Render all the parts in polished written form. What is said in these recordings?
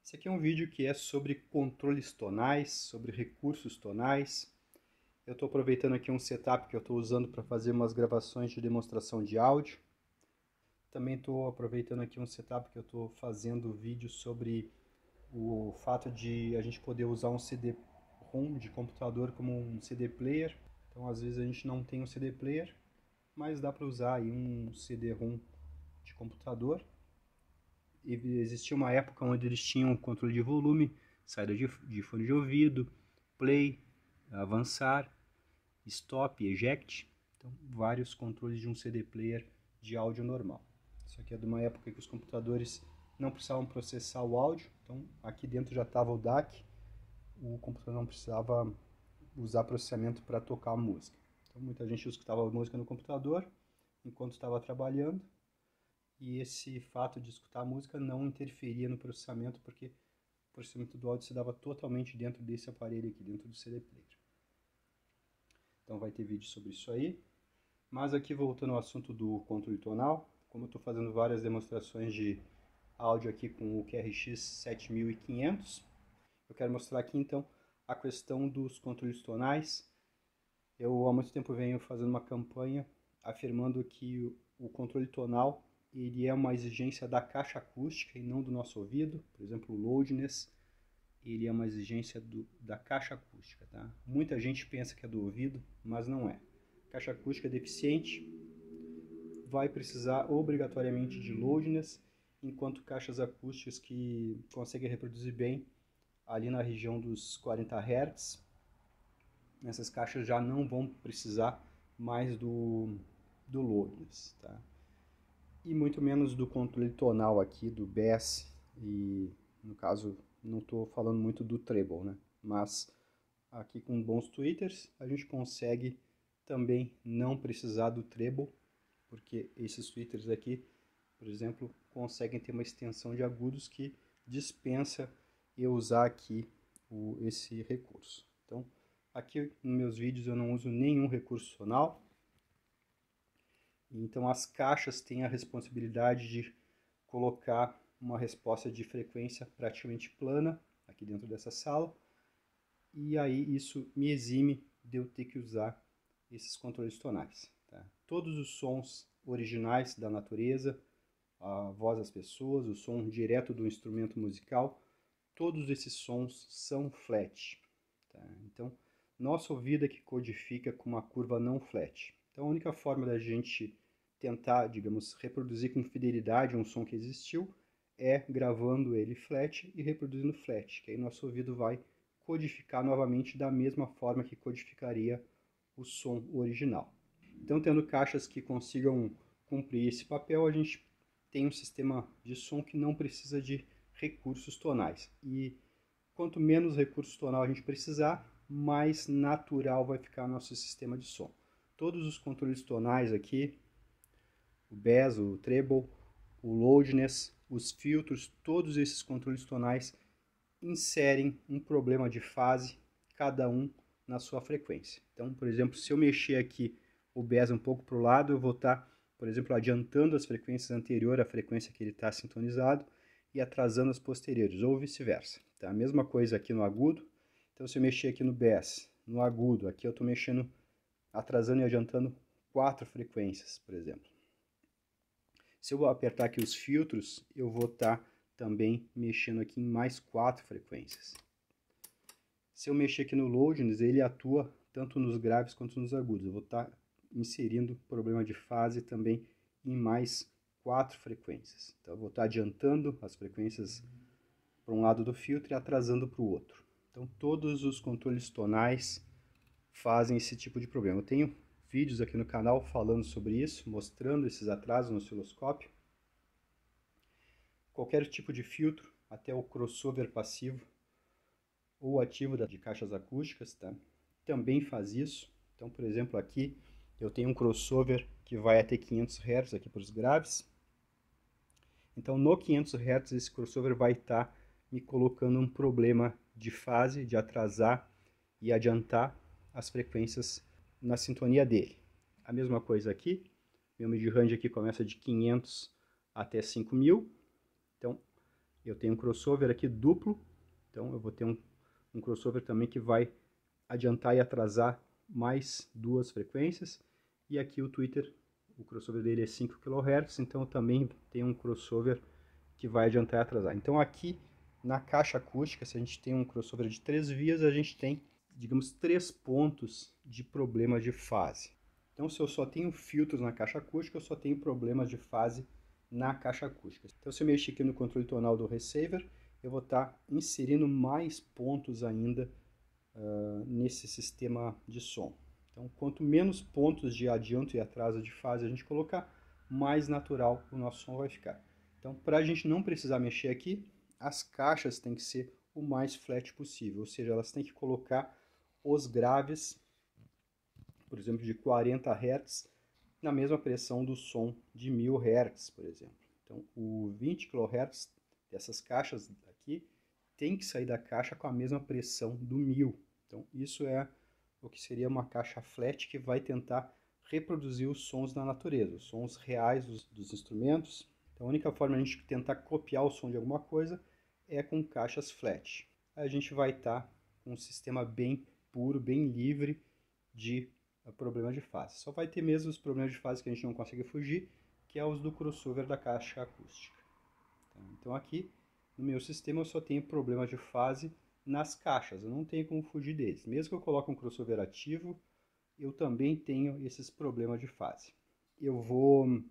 Esse aqui é um vídeo que é sobre controles tonais, sobre recursos tonais. Eu estou aproveitando aqui um setup que eu estou usando para fazer umas gravações de demonstração de áudio. Também estou aproveitando aqui um setup que eu estou fazendo vídeo sobre o fato de a gente poder usar um CD-ROM de computador como um CD player. Então às vezes a gente não tem um CD player, mas dá para usar aí um CD-ROM de computador. E existia uma época onde eles tinham controle de volume, saída de fone de ouvido, play, avançar, stop, eject. Então, vários controles de um CD player de áudio normal. Isso aqui é de uma época que os computadores não precisavam processar o áudio. Então, aqui dentro já estava o DAC. O computador não precisava usar processamento para tocar a música. Então, muita gente escutava a música no computador enquanto estava trabalhando. E esse fato de escutar a música não interferia no processamento, porque o processamento do áudio se dava totalmente dentro desse aparelho aqui, dentro do CD player. Então vai ter vídeo sobre isso aí. Mas aqui voltando ao assunto do controle tonal, como eu estou fazendo várias demonstrações de áudio aqui com o QRX 7500, eu quero mostrar aqui então a questão dos controles tonais. Eu há muito tempo venho fazendo uma campanha afirmando que o controle tonal ele é uma exigência da caixa acústica e não do nosso ouvido. Por exemplo, o loudness ele é uma exigência da caixa acústica. Tá? Muita gente pensa que é do ouvido, mas não é. Caixa acústica deficiente vai precisar obrigatoriamente de loudness, enquanto caixas acústicas que conseguem reproduzir bem ali na região dos 40 Hz, essas caixas já não vão precisar mais do loudness. Tá? E muito menos do controle tonal aqui, do bass, e no caso não estou falando muito do treble, né? Mas aqui com bons tweeters a gente consegue também não precisar do treble, porque esses tweeters aqui, por exemplo, conseguem ter uma extensão de agudos que dispensa eu usar aqui esse recurso. Então aqui nos meus vídeos eu não uso nenhum recurso tonal. Então as caixas têm a responsabilidade de colocar uma resposta de frequência praticamente plana aqui dentro dessa sala. E aí isso me exime de eu ter que usar esses controles tonais. Tá? Todos os sons originais da natureza, a voz das pessoas, o som direto do instrumento musical, todos esses sons são flat. Tá? Então, nosso ouvido é que codifica com uma curva não flat. Então, a única forma da gente tentar, digamos, reproduzir com fidelidade um som que existiu é gravando ele flat e reproduzindo flat, que aí nosso ouvido vai codificar novamente da mesma forma que codificaria o som original. Então, tendo caixas que consigam cumprir esse papel, a gente tem um sistema de som que não precisa de recursos tonais. E quanto menos recursos tonal a gente precisar, mais natural vai ficar nosso sistema de som. Todos os controles tonais aqui, o bass, o treble, o loudness, os filtros, todos esses controles tonais inserem um problema de fase, cada um na sua frequência. Então, por exemplo, se eu mexer aqui o bass um pouco para o lado, eu vou estar, por exemplo, adiantando as frequências anteriores à frequência que ele está sintonizado e atrasando as posteriores, ou vice-versa. Tá? A mesma coisa aqui no agudo. Então, se eu mexer aqui no bass, no agudo, aqui eu estou mexendo, atrasando e adiantando 4 frequências, por exemplo. Se eu apertar aqui os filtros, eu vou estar também mexendo aqui em mais 4 frequências. Se eu mexer aqui no loudness, ele atua tanto nos graves quanto nos agudos. Eu vou estar inserindo problema de fase também em mais 4 frequências. Então eu vou estar adiantando as frequências para um lado do filtro e atrasando para o outro. Então todos os controles tonais fazem esse tipo de problema. Eu tenho vídeos aqui no canal falando sobre isso, mostrando esses atrasos no osciloscópio. Qualquer tipo de filtro, até o crossover passivo ou ativo de caixas acústicas, tá? Também faz isso. Então, por exemplo, aqui eu tenho um crossover que vai até 500 Hz aqui para os graves. Então, no 500 Hz, esse crossover vai estar me colocando um problema de fase, de atrasar e adiantar as frequências na sintonia dele. A mesma coisa aqui, meu mid-range aqui começa de 500 até 5000. Então, Eu tenho um crossover aqui duplo, então eu vou ter um crossover também que vai adiantar e atrasar mais 2 frequências. E aqui o tweeter, o crossover dele é 5 kHz, então eu também tenho um crossover que vai adiantar e atrasar. Então aqui na caixa acústica, se a gente tem um crossover de 3 vias, a gente tem, digamos, 3 pontos de problema de fase. Então se eu só tenho filtros na caixa acústica, eu só tenho problemas de fase na caixa acústica. Então se eu mexer aqui no controle tonal do receiver, eu vou estar inserindo mais pontos ainda nesse sistema de som. Então quanto menos pontos de adianto e atraso de fase a gente colocar, mais natural o nosso som vai ficar. Então para a gente não precisar mexer aqui, as caixas têm que ser o mais flat possível, ou seja, elas têm que colocar os graves, por exemplo, de 40 Hz, na mesma pressão do som de 1000 Hz, por exemplo. Então, o 20 kHz dessas caixas aqui tem que sair da caixa com a mesma pressão do 1000. Então, isso é o que seria uma caixa flat que vai tentar reproduzir os sons da natureza, os sons reais dos instrumentos. Então, a única forma de a gente tentar copiar o som de alguma coisa é com caixas flat. Aí a gente vai estar com um sistema bem puro, bem livre de problemas de fase. Só vai ter mesmo os problemas de fase que a gente não consegue fugir, que é os do crossover da caixa acústica. Então aqui no meu sistema eu só tenho problemas de fase nas caixas, eu não tenho como fugir deles. Mesmo que eu coloque um crossover ativo, eu também tenho esses problemas de fase. Eu vou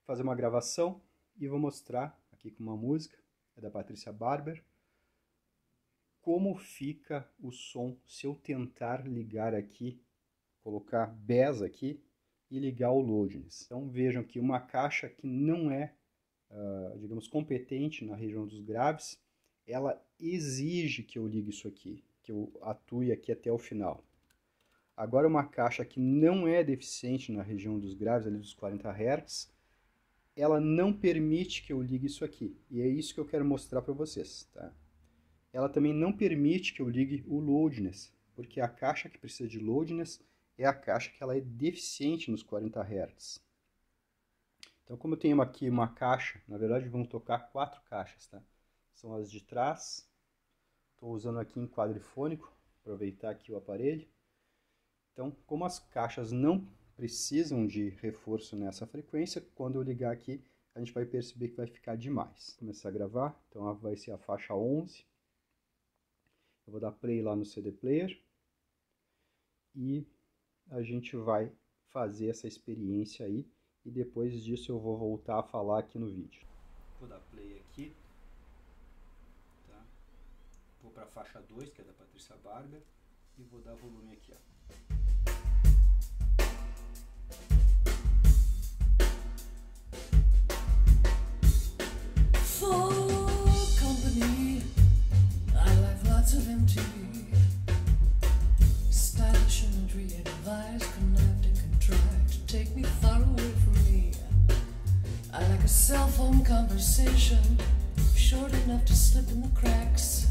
fazer uma gravação e vou mostrar aqui com uma música, é da Patrícia Barber, como fica o som se eu tentar ligar aqui, colocar Bass aqui e ligar o Loudness. Então vejam que uma caixa que não é, digamos, competente na região dos graves, ela exige que eu ligue isso aqui, que eu atue aqui até o final. Agora uma caixa que não é deficiente na região dos graves, ali dos 40 Hz, ela não permite que eu ligue isso aqui. E é isso que eu quero mostrar para vocês. Tá? Ela também não permite que eu ligue o Loudness, porque a caixa que precisa de Loudness é a caixa que ela é deficiente nos 40 Hz. Então, como eu tenho aqui uma caixa, na verdade vamos tocar 4 caixas. Tá? São as de trás. Estou usando aqui em quadrifônico, aproveitar aqui o aparelho. Então, como as caixas não precisam de reforço nessa frequência, quando eu ligar aqui, a gente vai perceber que vai ficar demais. Vou começar a gravar, então vai ser a faixa 11. Eu vou dar play lá no CD Player. E a gente vai fazer essa experiência aí. E depois disso eu vou voltar a falar aqui no vídeo. Vou dar play aqui. Tá? Vou para a faixa 2, que é da Patrícia Barber. E vou dar volume aqui, ó. Of MTV, stylish imagery and device connived and contrived to take me far away from me. I like a cell phone conversation, short enough to slip in the cracks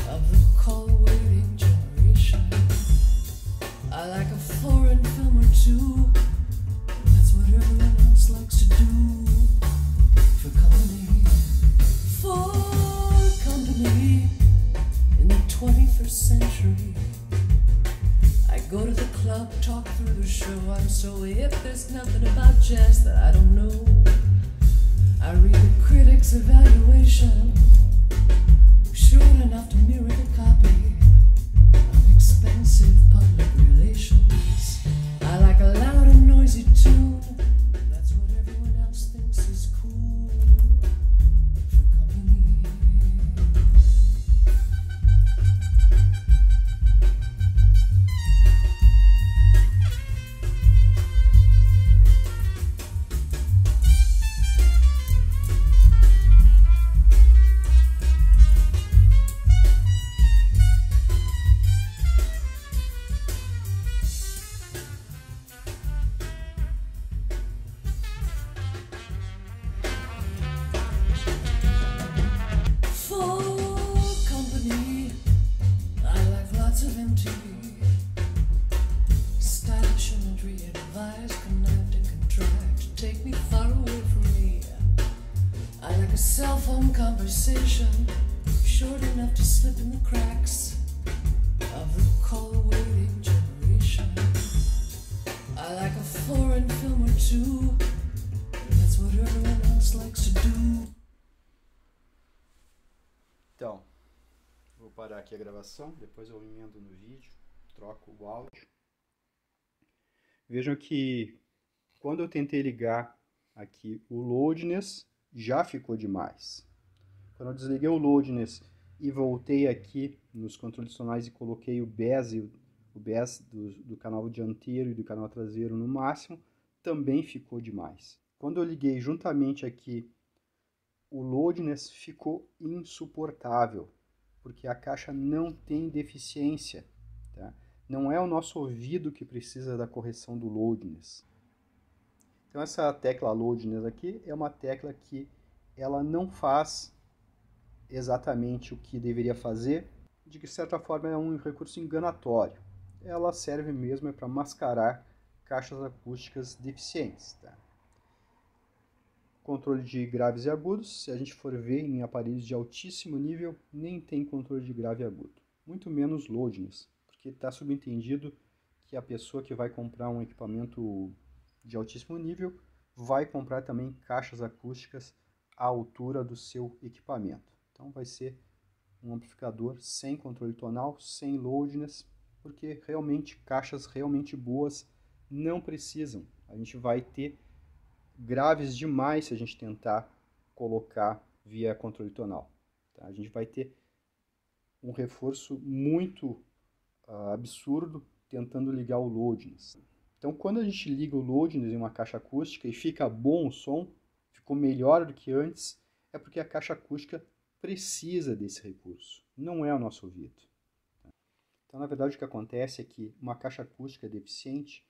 of the call waiting generation. I like a foreign film or two, that's what everyone else likes to do. For company, for company. In the 21st century, I go to the club, talk through the show. I'm so hip, there's nothing about jazz that I don't know. I read the critics' evaluation, short enough to mirror the copy of expensive public relations. I like a loud and noisy tune, that's what everyone else thinks is cool. For company. enough to slip in the cracks of the call-waiting generation. I like a foreign film or two, that's what everyone else likes to do. Então, vou parar aqui a gravação, depois eu emendo no vídeo, troco o áudio. Vejam que quando eu tentei ligar aqui o loudness, já ficou demais. Quando eu desliguei o loudness e voltei aqui nos controles tonais e coloquei o bass do canal dianteiro e do canal traseiro no máximo, também ficou demais. Quando eu liguei juntamente aqui o loudness, ficou insuportável, porque a caixa não tem deficiência, tá? Não é o nosso ouvido que precisa da correção do loudness. Então essa tecla loudness aqui é uma tecla que ela não faz exatamente o que deveria fazer, de certa forma é um recurso enganatório. Ela serve mesmo para mascarar caixas acústicas deficientes, tá? Controle de graves e agudos, se a gente for ver em aparelhos de altíssimo nível, nem tem controle de grave e agudo, muito menos loudness, porque está subentendido que a pessoa que vai comprar um equipamento de altíssimo nível vai comprar também caixas acústicas à altura do seu equipamento. Então vai ser um amplificador sem controle tonal, sem loudness, porque realmente caixas realmente boas não precisam. A gente vai ter graves demais se a gente tentar colocar via controle tonal, tá? A gente vai ter um reforço muito absurdo tentando ligar o loudness. Então quando a gente liga o loudness em uma caixa acústica e fica bom o som, ficou melhor do que antes, é porque a caixa acústica precisa desse recurso, não é o nosso ouvido. Então na verdade o que acontece é que uma caixa acústica deficiente,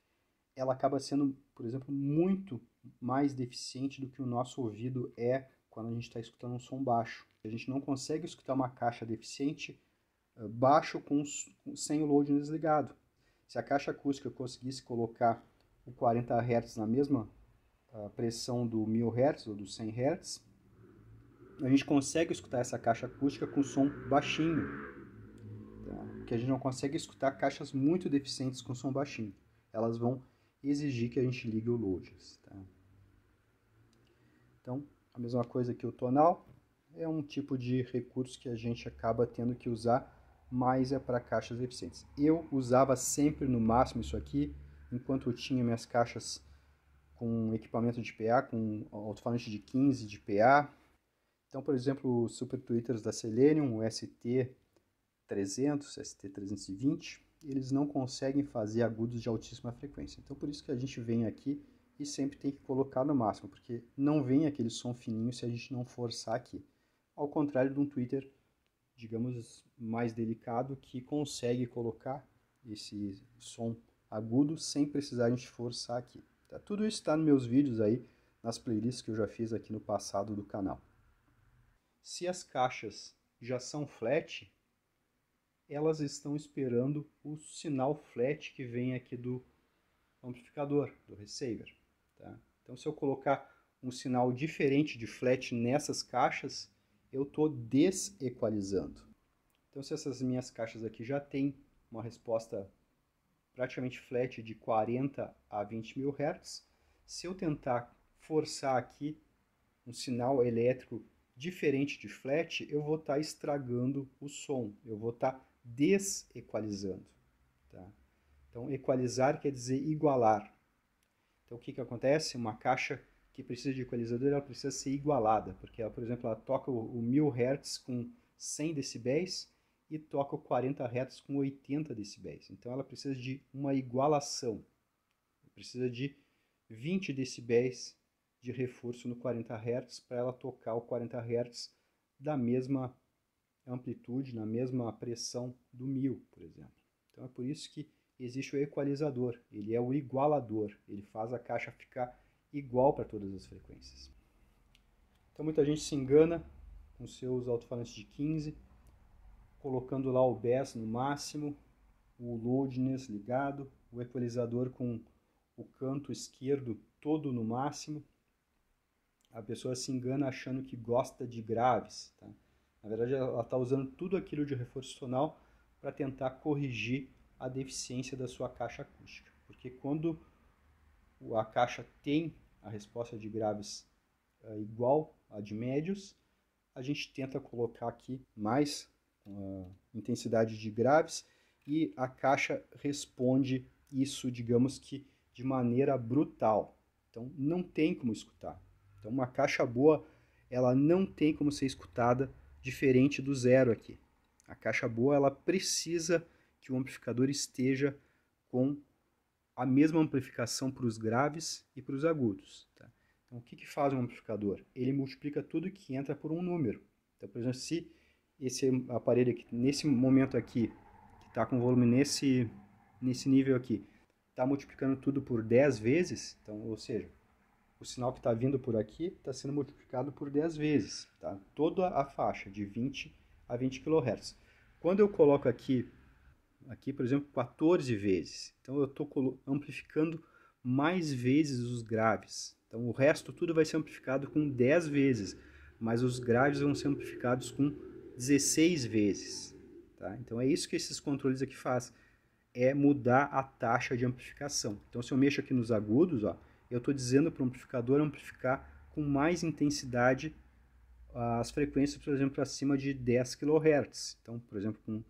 ela acaba sendo, por exemplo, muito mais deficiente do que o nosso ouvido é quando a gente está escutando um som baixo. A gente não consegue escutar uma caixa deficiente baixo sem o loudness ligado. Se a caixa acústica conseguisse colocar o 40 Hz na mesma pressão do 1000 Hz ou do 100 Hz, a gente consegue escutar essa caixa acústica com som baixinho, tá? Porque a gente não consegue escutar caixas muito deficientes com som baixinho. Elas vão exigir que a gente ligue o loudness, tá? Então, a mesma coisa que o tonal, é um tipo de recurso que a gente acaba tendo que usar, mas é para caixas deficientes. Eu usava sempre no máximo isso aqui, enquanto eu tinha minhas caixas com equipamento de PA, com alto-falante de 15 de PA. Então, por exemplo, os Super Tweeters da Selenium, o ST300, ST320, eles não conseguem fazer agudos de altíssima frequência. Então, por isso que a gente vem aqui e sempre tem que colocar no máximo, porque não vem aquele som fininho se a gente não forçar aqui. Ao contrário de um tweeter, digamos, mais delicado, que consegue colocar esse som agudo sem precisar a gente forçar aqui. Tá? Tudo isso está nos meus vídeos aí, nas playlists que eu já fiz aqui no passado do canal. Se as caixas já são flat, elas estão esperando o sinal flat que vem aqui do amplificador, do receiver, tá? Então se eu colocar um sinal diferente de flat nessas caixas, eu estou desequalizando. Então se essas minhas caixas aqui já têm uma resposta praticamente flat de 40 a 20 mil Hz, se eu tentar forçar aqui um sinal elétrico diferente de flat, eu vou estar estragando o som, eu vou estar desequalizando, tá? Então, equalizar quer dizer igualar. Então, o que acontece? Uma caixa que precisa de equalizador, ela precisa ser igualada, porque ela, por exemplo, ela toca o 1000 Hz com 100 decibéis e toca o 40 Hz com 80 decibéis. Então, ela precisa de uma igualação. Precisa de 20 decibéis de reforço no 40 Hz para ela tocar o 40 Hz da mesma amplitude, na mesma pressão do 1000, por exemplo. Então é por isso que existe o equalizador, ele é o igualador, ele faz a caixa ficar igual para todas as frequências. Então muita gente se engana com seus alto-falantes de 15, colocando lá o bass no máximo, o loudness ligado, o equalizador com o canto esquerdo todo no máximo. A pessoa se engana achando que gosta de graves, tá? Na verdade, ela está usando tudo aquilo de reforço tonal para tentar corrigir a deficiência da sua caixa acústica. Porque quando a caixa tem a resposta de graves igual à de médios, a gente tenta colocar aqui mais intensidade de graves e a caixa responde isso, digamos que de maneira brutal. Então não tem como escutar. Então uma caixa boa, ela não tem como ser escutada diferente do zero aqui. A caixa boa, ela precisa que o amplificador esteja com a mesma amplificação para os graves e para os agudos. Tá? Então, o que faz um amplificador? Ele multiplica tudo que entra por um número. Então, por exemplo, se esse aparelho aqui, nesse momento aqui, que está com volume nesse nível aqui, está multiplicando tudo por 10 vezes, então, ou seja, o sinal que está vindo por aqui está sendo multiplicado por 10 vezes. Tá? Toda a faixa, de 20 a 20 kHz. Quando eu coloco aqui, por exemplo, 14 vezes. Então eu estou amplificando mais vezes os graves. Então o resto tudo vai ser amplificado com 10 vezes, mas os graves vão ser amplificados com 16 vezes. Tá? Então é isso que esses controles aqui fazem, é mudar a taxa de amplificação. Então se eu mexo aqui nos agudos, ó, eu estou dizendo para o amplificador amplificar com mais intensidade as frequências, por exemplo, acima de 10 kHz. Então, por exemplo,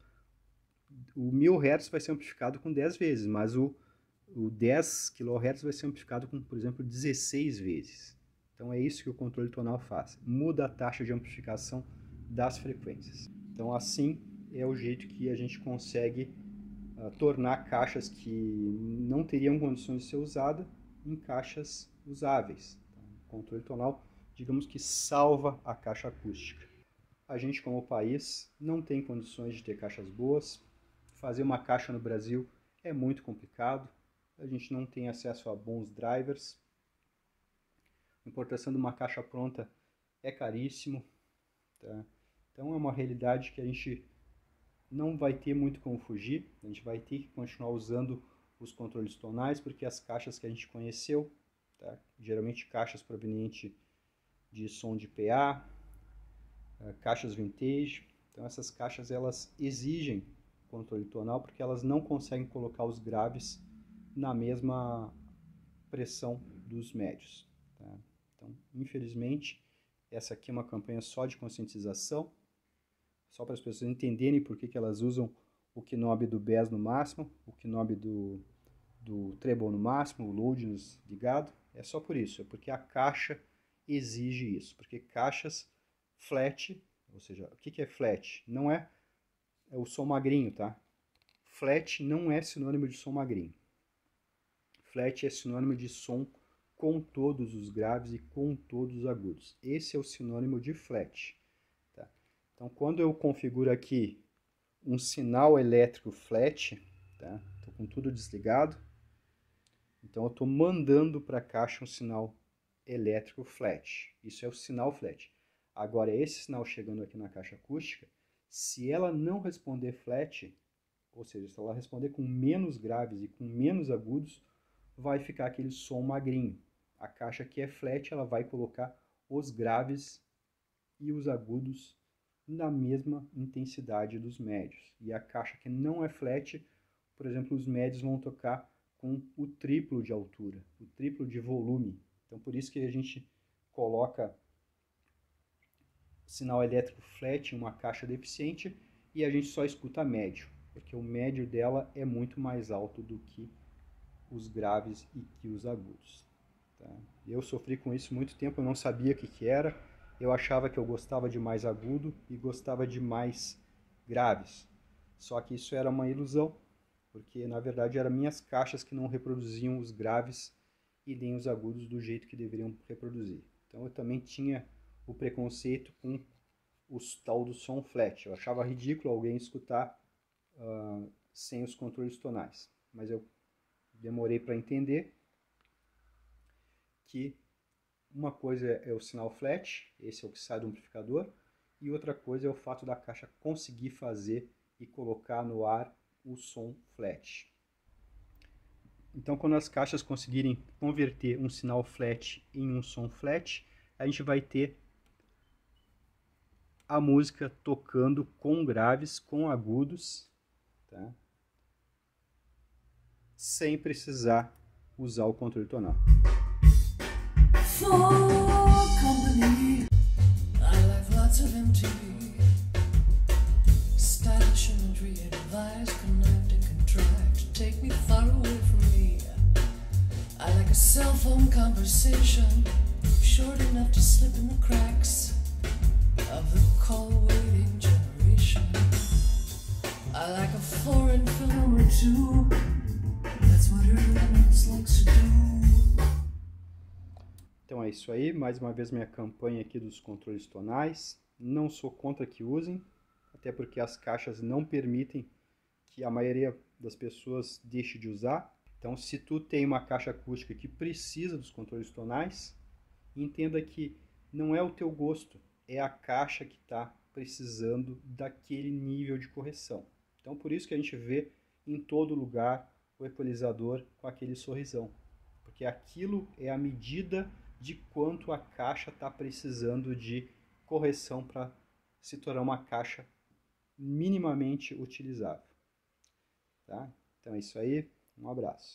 o 1000 Hz vai ser amplificado com 10 vezes, mas o 10 kHz vai ser amplificado com, por exemplo, 16 vezes. Então é isso que o controle tonal faz, muda a taxa de amplificação das frequências. Então assim é o jeito que a gente consegue tornar caixas que não teriam condições de ser usadas em caixas usáveis. Então, o controle tonal, digamos que salva a caixa acústica. A gente, como país, não tem condições de ter caixas boas. Fazer uma caixa no Brasil é muito complicado. A gente não tem acesso a bons drivers. A importação de uma caixa pronta é caríssimo. Tá? Então é uma realidade que a gente não vai ter muito como fugir. A gente vai ter que continuar usando os controles tonais, porque as caixas que a gente conheceu, tá? Geralmente caixas provenientes de som de PA, caixas vintage, então essas caixas elas exigem controle tonal porque elas não conseguem colocar os graves na mesma pressão dos médios. Tá? Então, infelizmente, essa aqui é uma campanha só de conscientização, só para as pessoas entenderem por que elas usam o knob do bass no máximo, o knob do treble no máximo, o load ligado. É só por isso, é porque a caixa exige isso, porque caixas flat, ou seja, o que é flat? Não é o som magrinho, tá? Flat não é sinônimo de som magrinho. Flat é sinônimo de som com todos os graves e com todos os agudos. Esse é o sinônimo de flat. Tá? Então, quando eu configuro aqui um sinal elétrico flat, tá? Estou com tudo desligado, então eu estou mandando para a caixa um sinal elétrico flat. Isso é o sinal flat. Agora, esse sinal chegando aqui na caixa acústica, se ela não responder flat, ou seja, se ela responder com menos graves e com menos agudos, vai ficar aquele som magrinho. A caixa que é flat, ela vai colocar os graves e os agudos na mesma intensidade dos médios. E a caixa que não é flat, por exemplo, os médios vão tocar com o triplo de altura, o triplo de volume. Então, por isso que a gente coloca sinal elétrico flat em uma caixa deficiente e a gente só escuta médio, porque o médio dela é muito mais alto do que os graves e que os agudos. Tá? Eu sofri com isso muito tempo, eu não sabia o que era, eu achava que eu gostava de mais agudo e gostava de mais graves. Só que isso era uma ilusão, porque na verdade eram minhas caixas que não reproduziam os graves e nem os agudos do jeito que deveriam reproduzir. Então eu também tinha o preconceito com o tal do som flat. Eu achava ridículo alguém escutar sem os controles tonais. Mas eu demorei para entender que uma coisa é o sinal flat, esse é o que sai do amplificador, e outra coisa é o fato da caixa conseguir fazer e colocar no ar o som flat. Então, quando as caixas conseguirem converter um sinal flat em um som flat, a gente vai ter a música tocando com graves, com agudos, tá? Sem precisar usar o controle tonal. For company, I like lots of MTV, stylish imagery, advice, connived and contrived to take me far away from me. I like a cell phone conversation, short enough to slip in the cracks of the call waiting generation. I like a foreign film or two, that's what her limits likes to do. Então é isso aí, mais uma vez minha campanha aqui dos controles tonais. Não sou contra que usem, até porque as caixas não permitem que a maioria das pessoas deixe de usar. Então, se tu tem uma caixa acústica que precisa dos controles tonais, entenda que não é o teu gosto, é a caixa que está precisando daquele nível de correção. Então, por isso que a gente vê em todo lugar o equalizador com aquele sorrisão, porque aquilo é a medida de quanto a caixa está precisando de correção para se tornar uma caixa minimamente utilizável. Tá? Então é isso aí, um abraço.